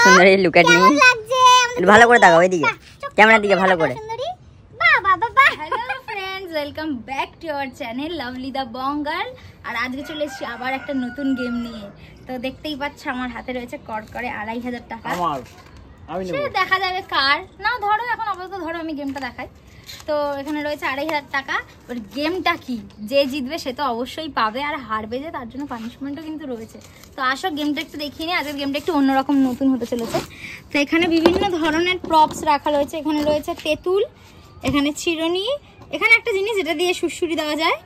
সুন্দরী look at me. ভালো করে তাকাও এদিকে, ক্যামেরার দিকে ভালো করে। Hello friends, welcome back to our channel lovely the bong girl. আর আজকে চলে এসেছি আবার একটা নতুন গেম নিয়ে। তো দেখতেই পাচ্ছ আমার হাতে রয়েছে কড়কড়ে 2500 টাকা। সে দেখা যাবে কার না, ধরো এখন আপাতত ধরো আমি গেমটা দেখাই। তো এখানে রয়েছে 2500 টাকা। ওর গেমটা কি, যে জিতবে সে তো অবশ্যই পাবে, আর হারবে যে তার জন্য পানিশমেন্টও কিন্তু রয়েছে। তো আসো গেমটা একটু দেখিয়ে নিই। আজকের গেমটা একটু অন্যরকম নতুন হতে চলেছে। তো এখানে বিভিন্ন ধরনের প্রপস রাখা রয়েছে। এখানে রয়েছে তেঁতুল, এখানে চিরুনি, এখানে একটা জিনিস যেটা দিয়ে সুড়সুড়ি দেওয়া যায়,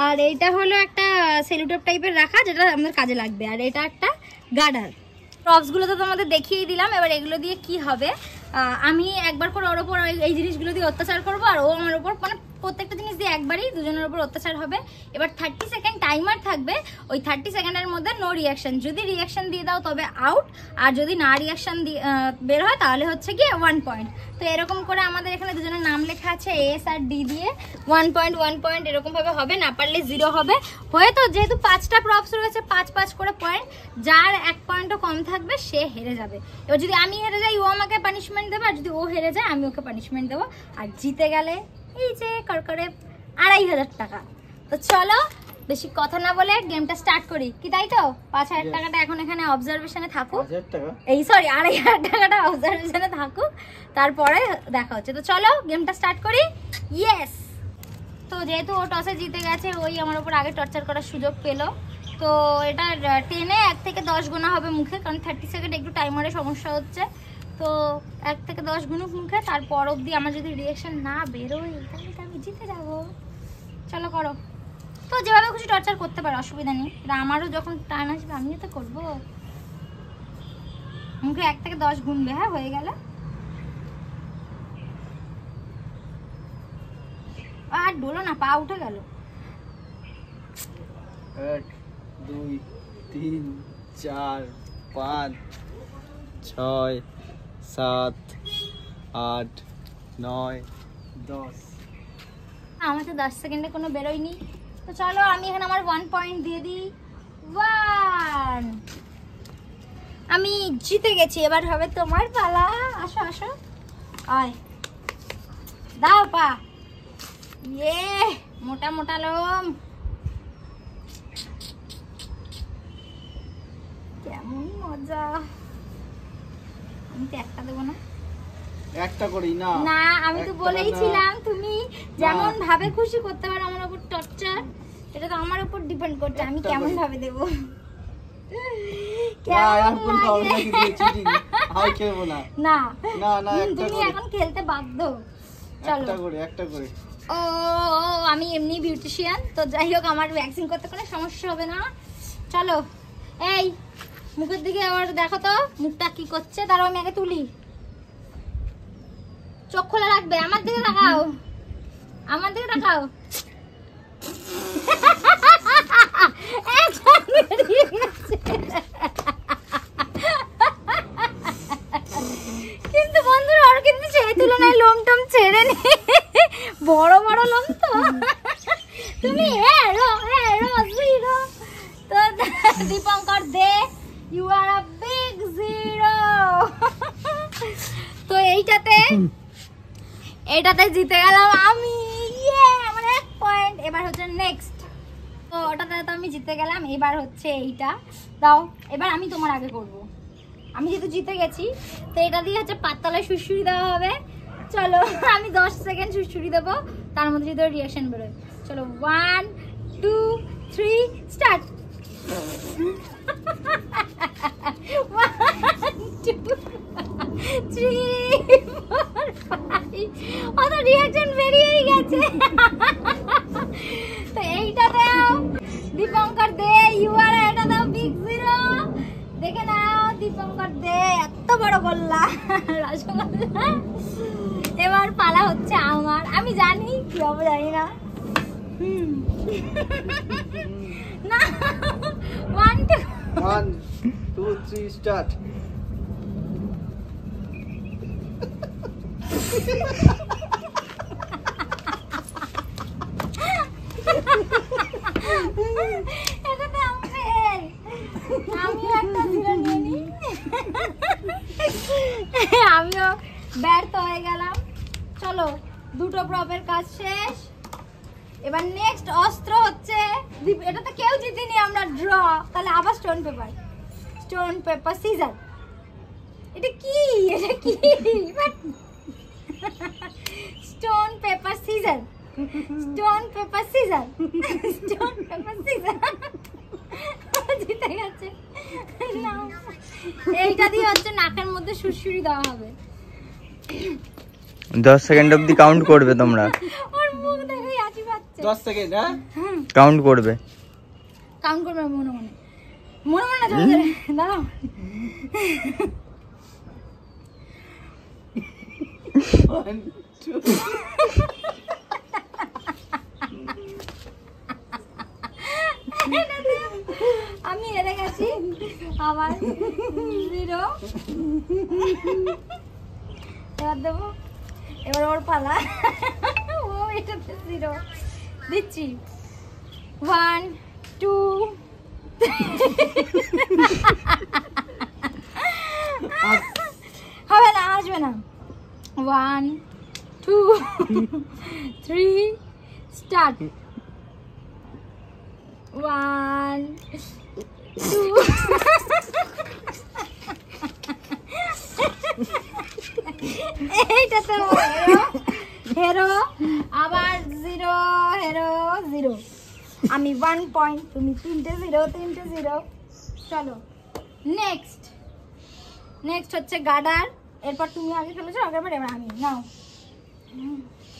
আর এইটা হলো একটা সেলুটেপ টাইপের রাখা যেটা আমাদের কাজে লাগবে, আর এটা একটা গার্ডার। প্রপসগুলো তো তোমাদের দেখিয়েই দিলাম। এবার এগুলো দিয়ে কি হবে, আমি একবার করে ওর ওপর এই জিনিসগুলো দিয়ে অত্যাচার করবো, আর ও আমার ওপর, মানে প্রত্যেকটা জিনিস দিয়ে একবারই দুজনের উপর অত্যাচার হবে। এবার 30 সেকেন্ড টাইমার থাকবে। ওই 30 সেকেন্ডের মধ্যে নো রিয়াকশন, যদি রিয়াকশন দিয়ে দাও তবে আউট, আর যদি না রিয়াকশন বের হয় তাহলে হচ্ছে গিয়ে 1 পয়েন্ট। তো এরকম করে আমাদের এখানে দুজনের নাম লেখা আছে, এস আর ডি দিয়ে 1 পয়েন্ট 1 পয়েন্ট এরকম ভাবে হবে। না পারলে 0 হবে। হয়ে তো যেহেতু 5টা প্রপস রয়েছে 5 করে পয়েন্ট, যার 1 পয়েন্টও কম থাকবে সে হেরে যাবে। এবার যদি আমি হেরে যাই ও আমাকে পানিশমেন্ট দেবে, আর যদি ও হেরে যায় আমি ওকে পানিশমেন্ট দেবো। আর জিতে গেলে এই যে কড়কড়ে 2500 টাকা। তো চলো বেশি কথা না বলে গেমটা স্টার্ট করি, কি তাই তো? 5000 টাকাটা এখন এখানে অবজারভেশনে থাকুক, এই সরি 2500 টাকাটা অবজারভেশনে থাকুক, তারপরে দেখা হচ্ছে। তো চলো গেমটা স্টার্ট করি। ইয়েস। তো যেহেতু ও টসে জিতে গেছে, ওই আমার উপর আগে টর্চার করার সুযোগ পেলো। তো এটা টেনে 1 থেকে 10 গোনা হবে মুখে, কারণ 30 সেকেন্ড একটু টাইমারের সমস্যা হচ্ছে। তো 1 থেকে 10 গুণুক মুখে, তারপর অবধি আমার যদি রিয়াকশন না বেরোয় তাহলে তো আমি জিতে যাবো। চলো করো। তো যেভাবে খুশি টর্চার করতে পারো, অসুবিধা নেই। আমারও যখন টার্ন আসবে আমিও তো করবো। মুখে 1 থেকে 10 গুনবে। হ্যাঁ, হয়ে গেল। আর ডোলো না, পা উঠে গেল। 1 2 3 4 5 6 7 8 9 10। আমার তো 10 সেকেন্ডে কোনো বেরোয়নি। তো চলো আমি এখানে আমার 1 পয়েন্ট দিয়ে দিই। 1। আমি জিতে গেছি। এবার হবে তোমার পালা। আসো আসো, আয় দাও পা। ইয়ে মোটা মোটা লোম, কেমন মজা। আমি তো একটা দেবো না, একটা করি না। না আমি তো বলেইছিলাম তুমি যেমন ভাবে খুশি করতে পারো আমার উপর টর্চার। এটা তো আমার উপর ডিপেন্ড করছে আমি কেমন ভাবে দেব। না তুমি এখন খেলতে বাধ্য। চলো একটা করে। ও আমি এমনি বিউটিশিয়ান, তো যাই হোক আমার ভ্যাকসিন করতে কোনো সমস্যা হবে না। চলো এই মুখের দিকে আবার দেখো তো মুখটা কি করছে। তারও আমি আগে তুলি। চোখ খোলা রাখবে, আমার দিকে তাকাও, আমার দিকে তাকাও। কিন্তু বন্ধুরা ওর কিন্তু সেই তুলনায় লোম টম ছেড়ে নি, বড় বড় লোম। তো তুমি জিরো। তো Dipankar Dey, you are a big zero. তো এইটাতে জিতে গেলাম আমি। আমার 1 পয়েন্ট। এবার হচ্ছে নেক্সট। তো ওটাতে তো আমি জিতে গেলাম, এবার হচ্ছে এইটা দাও। এবার আমি তোমার আগে করব, আমি যেহেতু জিতে গেছি। তো এটা দিয়ে হচ্ছে পাততলায় সুড়সুড়ি দেওয়া হবে। চলো আমি 10 সেকেন্ড সুড়সুড়ি দেবো, তার মধ্যে যদি রিয়াকশন বেরোয়। চলো 1 2 3 স্টার্ট। 1 2 3 4 5। অত রিয়াকশন বেরিয়েই গেছে। তো এইটা দাও দীপঙ্কর দে, ইউ আর এটা দাও বিগ জিরো। দেখে নাও দীপঙ্কর দে, এত বড় গোল্লা রসগোল্লা। এবার পালা হচ্ছে আমার। আমি জানি কি হবে জানি না। না 1 2 3 স্টার্ট। এটা তো আম্পেল। আমিও একটা জিরো নিয়ে নিই। আমিও ব্যর্থ হয়ে গেলাম। চলো, দুটো প্রপের কাজ শেষ। এবার নেক্সট অস্ত্র হচ্ছে, এটা তো কেউ জিতিনি, আমরা ড্র। তাহলে আবার স্টোন পেপার সিজার। এটা কি? Stone paper scissor. জিতে গেছে। এইটা দিয়ে হচ্ছে নাকের মধ্যে সুড়সুড়ি দেওয়া হবে। 10 সেকেন্ড অবধি কাউন্ট করবে তোমরা। ওর মুখ দেখে হাসি পাচ্ছে। 10 সেকেন্ড। হ্যাঁ, কাউন্ট করবে। মনে না চলে দাঁড়াও। 1 2 আমি হেরে গেছি। আবার 0। এবার দেবো। এবার ওর পালা। ও এটাতে 0 দিচ্ছি। 1 2 হবে না, আসবে না। 1 2 3 স্টার্ট। 1 2 এইটা তো হেরো। আবার 0 হেরো 0। আমি 1 পয়েন্ট, তুমি 3টে 0। চলো নেক্সট হচ্ছে গার্ডার। এরপর তুমি আগে খেলেছো, আগেরবার এবার আমি। নাও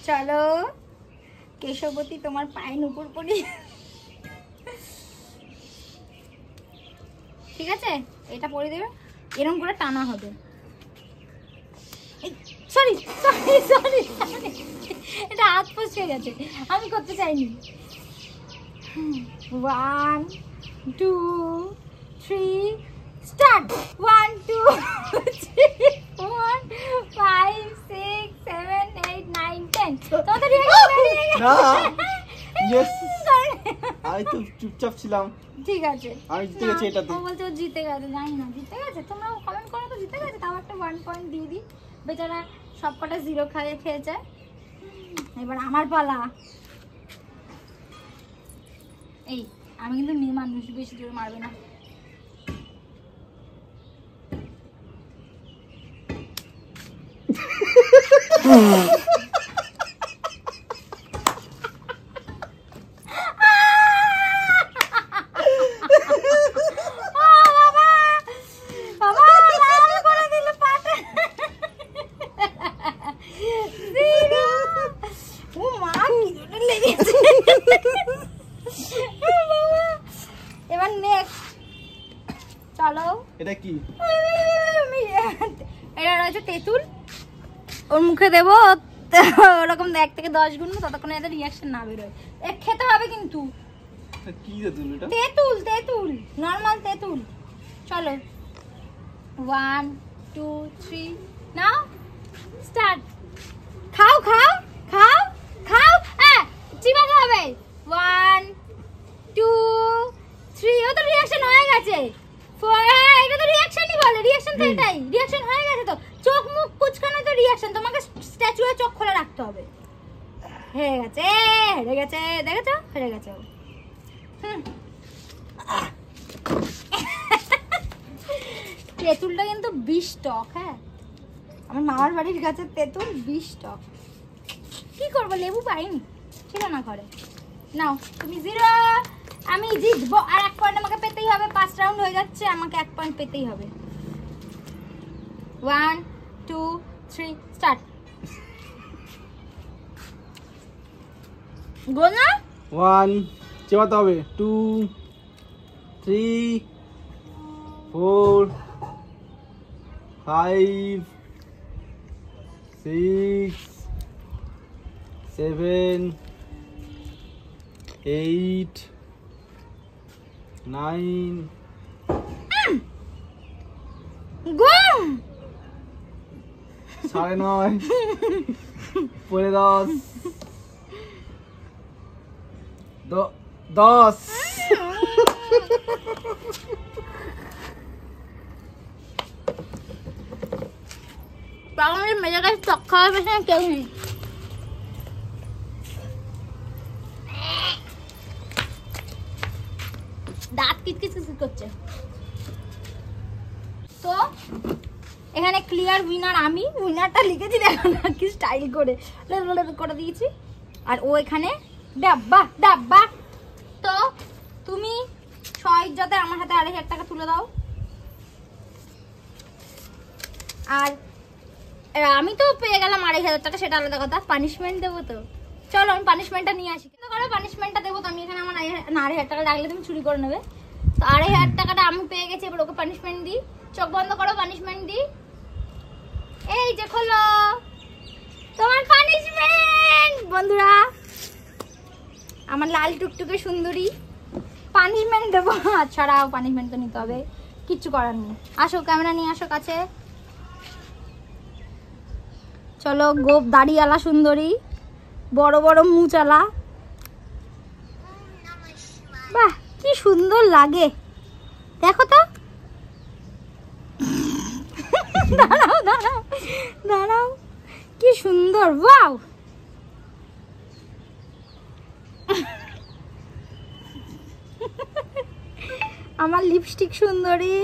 চলো, কেশবতী তোমার পায়ের উপর পড়ি। ঠিক আছে, এটা পরে দেবে, এরকম করে টানা হবে। সরি, এটা হাত ফসকে গেছে, আমি করতে চাইনি। 1 2 3 স্টার্ট। 1 2 3 4 5 6 7 8 9 10। তোমাদের না, ইয়েস, আমি তো চুপচাপ ছিলাম। ঠিক আছে, আমি জিতে গেছি এটাতে। ও বলছে ও জিতে গেছে। জানি না জিতে গেছে, তোমরা কমেন্ট করো তো জিতে গেছে। তাও একটা 1 পয়েন্ট দিয়ে দিই, বেচারা সবকটা 0 খেয়েছে। এবার আমার পালা। এই আমি কিন্তু মেয়ে মানুষ, বেশি জোরে মারবে না। এবার নেক্সট চলো। এটা কি? এটা রয়েছে তেঁতুল। ওর মুখে দেবো, ওরকম 1 থেকে 10 গুণ, ততক্ষণে এদের রিয়াকশন না বেরোয়। খেতে হবে কিন্তু। কি তেঁতুল এটা? তেঁতুল নরমাল তেঁতুল। চলো 1 2 3 নাও স্টার্ট। খাও চিবাতে হবে। 1 2 3। ও তো রিঅ্যাকশন হয়ে গেছে। 4। হ্যাঁ, এটা তো রিঅ্যাকশনই বলে। রিঅ্যাকশন তো এটাই, রিঅ্যাকশন হয়ে গেছে তো। চোখ মুখ কুচকানো তো রিঅ্যাকশন। তোমাকে স্ট্যাচুয়ে চোখ খোলা রাখতে হবে। হেরে গেছে দেখেছো, হেরে গেছে। তেঁতুলটা কিন্তু 20 টক। হ্যাঁ, আমার মামার বাড়ির গাছের তেঁতুল 20 টক। কি করবো, লেবু পাইনি, ছিল না ঘরে। নাও তুমি 0, আমি জিতবো। আর 1 পয়েন্ট আমাকে পেতেই হবে। 5 রাউন্ড হয়ে যাচ্ছে, আমাকে 1 পয়েন্ট পেতেই হবে। 1 2 3 স্টার্ট। গোল না? 1 চেপাতে হবে। 2 3 4 5 6 7 8 9 গোল। 9:30 পরে 10 10 পাগলের মেজাজ চক খাওয়া পেছনে কেউ নেই। দাঁত কিচকিচ করছে। তো এখানে ক্লিয়ার উইনার আমি, উইনারটা লিখেছি দেখো না কি স্টাইল করে করে দিয়েছি। আর ও এখানে ডাব্বা ডাব্বা। তো তুমি সহজতে আমার হাতে 2,500 টাকা তুলে দাও। আর আমি তো পেয়ে গেলাম 2,500 টাকা, সেটা আলাদা কথা। পানিশমেন্ট দেবো তো, চলো আমি পানিশমেন্টটা নিয়ে আসি। কিন্তু করো পানিশমেন্টটা দেবো তো আমি এখানে। আমার 2,500 টাকা লাগলে তুমি চুরি করে নেবে। তো 2,500 টাকাটা আমি পেয়ে গেছি, এবার ওকে পানিশমেন্ট দিই। চোখ বন্ধ করো, পানিশমেন্ট দিই। এই যে খোলো তোমার পানিশমেন্ট। বন্ধুরা, আমার লাল টুকটুকে সুন্দরী পানিশমেন্ট দেবো। ছাড়াও পানিশমেন্ট তো নিতে হবে, কিচ্ছু করার নেই। আসো, ক্যামেরা নিয়ে আসো কাছে। চলো, গোপ দাড়িওয়ালা সুন্দরী, বড় বড় মুচালা। বাহ, কি সুন্দর লাগে দেখো তো। দাঁড়াও দাঁড়াও দাঁড়াও, কি সুন্দর। ওয়াও, আমার লিপস্টিক সুন্দরী।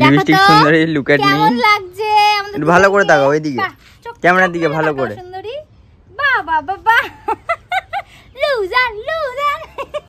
লিপস্টিক সুন্দরী, লুক এট মি। কেমন লাগছে? ভালো করে তাকাও ওইদিকে, ক্যামেরার দিকে ভালো করে।